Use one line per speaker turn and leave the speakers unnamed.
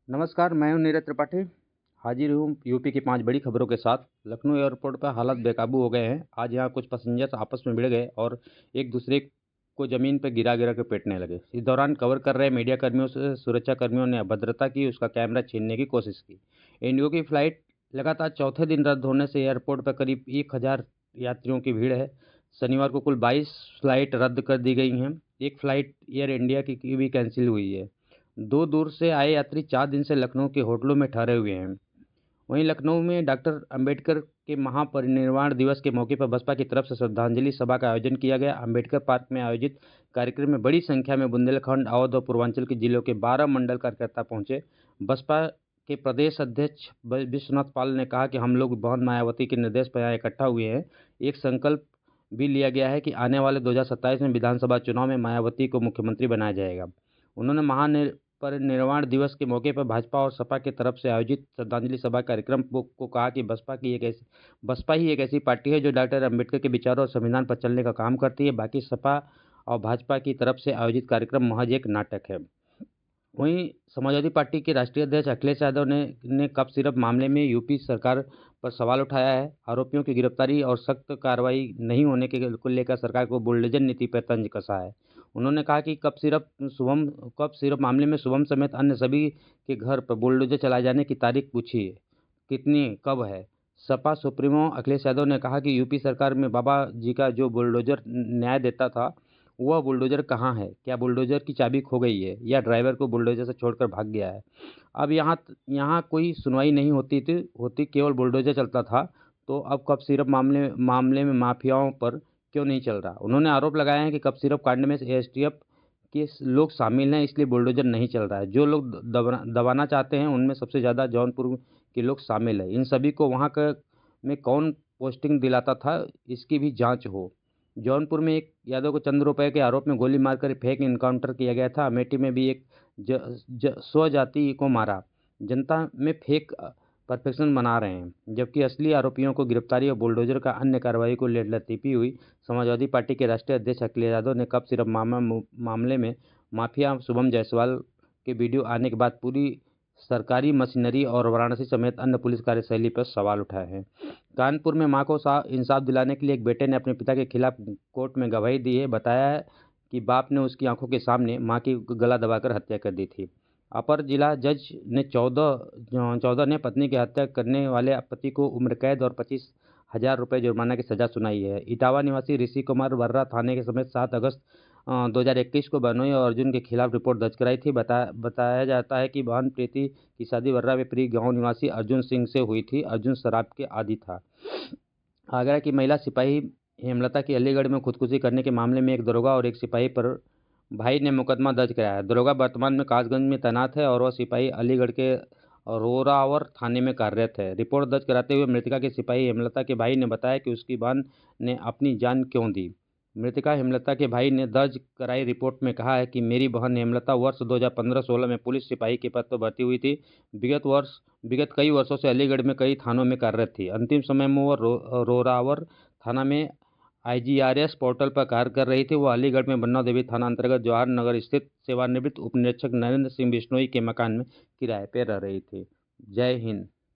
नमस्कार, मैं हूं नीरज त्रिपाठी। हाजिर हूं यूपी की 5 बड़ी खबरों के साथ। लखनऊ एयरपोर्ट पर हालात बेकाबू हो गए हैं। आज यहां कुछ पैसेंजर्स आपस में भिड़ गए और एक दूसरे को ज़मीन पर गिरा-गिरा के पीटने लगे। इस दौरान कवर कर रहे मीडिया कर्मियों से सुरक्षा कर्मियों ने अभद्रता की, उसका कैमरा छीनने की कोशिश की। इंडिगो की फ्लाइट लगातार चौथे दिन रद्द होने से एयरपोर्ट पर करीब 1000 यात्रियों की भीड़ है। शनिवार को कुल 22 फ्लाइट रद्द कर दी गई हैं। एक फ्लाइट एयर इंडिया की भी कैंसिल हुई है। दो दूर से आए यात्री 4 दिन से लखनऊ के होटलों में ठहरे हुए हैं। वहीं लखनऊ में डॉक्टर अंबेडकर के महापरिनिर्वाण दिवस के मौके पर बसपा की तरफ से श्रद्धांजलि सभा का आयोजन किया गया। अंबेडकर पार्क में आयोजित कार्यक्रम में बड़ी संख्या में बुंदेलखंड, अवध और पूर्वांचल के जिलों के 12 मंडल कार्यकर्ता पहुंचे। बसपा के प्रदेश अध्यक्ष विश्वनाथ पाल ने कहा कि हम लोग बहन मायावती के निर्देश पर यहाँ इकट्ठा हुए हैं। एक संकल्प भी लिया गया है कि आने वाले 2027 में विधानसभा चुनाव में मायावती को मुख्यमंत्री बनाया जाएगा। उन्होंने परिनिर्वाण दिवस के मौके पर भाजपा और सपा की तरफ से आयोजित श्रद्धांजलि सभा कार्यक्रम को कहा कि बसपा ही एक ऐसी पार्टी है जो डॉक्टर अंबेडकर के विचारों और संविधान पर चलने का काम करती है। बाकी सपा और भाजपा की तरफ से आयोजित कार्यक्रम महज एक नाटक है। वहीं समाजवादी पार्टी के राष्ट्रीय अध्यक्ष अखिलेश यादव ने कप सिरप मामले में यूपी सरकार पर सवाल उठाया है। आरोपियों की गिरफ्तारी और सख्त कार्रवाई नहीं होने को लेकर सरकार को बुलडोजर नीति पर तंज कसा है। उन्होंने कहा कि कप सिरप मामले में शुभम समेत अन्य सभी के घर पर बुलडोजर चलाए जाने की तारीख पूछी है, कितनी कब है। सपा सुप्रीमो अखिलेश यादव ने कहा कि यूपी सरकार में बाबा जी का जो बुलडोजर न्याय देता था, वह बुलडोजर कहाँ है? क्या बुलडोजर की चाबी खो गई है या ड्राइवर को बुलडोजर से छोड़कर भाग गया है? अब यहाँ कोई सुनवाई नहीं होती केवल बुलडोजर चलता था, तो अब कप सिरप मामले में माफियाओं पर क्यों नहीं चल रहा? उन्होंने आरोप लगाया है कि कप सिरप कांड में एसटीएफ के लोग शामिल हैं, इसलिए बुलडोजर नहीं चल रहा है। जो लोग दबाना चाहते हैं उनमें सबसे ज़्यादा जौनपुर के लोग शामिल हैं। इन सभी को में कौन पोस्टिंग दिलाता था, इसकी भी जाँच हो। जौनपुर में एक यादव को चंद रुपए के आरोप में गोली मारकर फेक एनकाउंटर किया गया था। अमेठी में भी एक स्वजाति को मारा। जनता में फेक परफेक्शन बना रहे हैं, जबकि असली आरोपियों को गिरफ्तारी और बुलडोजर का अन्य कार्रवाई को लतीफ़ी हुई। समाजवादी पार्टी के राष्ट्रीय अध्यक्ष अखिलेश यादव ने कप सिरप मामले में माफिया शुभम जायसवाल के वीडियो आने के बाद पूरी सरकारी मशीनरी और वाराणसी समेत अन्य पुलिस कार्यशैली पर सवाल उठाए हैं। कानपुर में मां को इंसाफ दिलाने के लिए एक बेटे ने अपने पिता के खिलाफ कोर्ट में गवाही दी है। बताया है कि बाप ने उसकी आंखों के सामने मां की गला दबाकर हत्या कर दी थी। अपर जिला जज ने 14 ने पत्नी की हत्या करने वाले पति को उम्र कैद और 25,000 रुपये जुर्माना की सजा सुनाई है। इटावा निवासी ऋषि कुमार वर्रा थाने के समेत 7 अगस्त 2021 को बहनोई और अर्जुन के खिलाफ रिपोर्ट दर्ज कराई थी। बताया जाता है कि बहन प्रीति की शादी वर्रा में प्री गांव निवासी अर्जुन सिंह से हुई थी। अर्जुन शराब के आदी था। आगरा की महिला सिपाही हेमलता की अलीगढ़ में खुदकुशी करने के मामले में एक दरोगा और एक सिपाही पर भाई ने मुकदमा दर्ज कराया है। दरोगा वर्तमान में कासगंज में तैनात है और वह सिपाही अलीगढ़ के रोरावर थाने में कार्यरत है। रिपोर्ट दर्ज कराते हुए मृतका के सिपाही हेमलता के भाई ने बताया कि उसकी बहन ने अपनी जान क्यों दी। मृतका हेमलता के भाई ने दर्ज कराई रिपोर्ट में कहा है कि मेरी बहन हेमलता वर्ष 2015-16 में पुलिस सिपाही के पद पर भर्ती हुई थी। विगत कई वर्षों से अलीगढ़ में कई थानों में कार्यरत थी। अंतिम समय में वह रोरावर थाना में आईजीआरएस पोर्टल पर कार्य कर रही थी। वह अलीगढ़ में बन्ना देवी थाना अंतर्गत जवाहर नगर स्थित सेवानिवृत्त उप निरीक्षक नरेंद्र सिंह बिश्नोई के मकान में किराए पर रह रही थी। जय हिंद।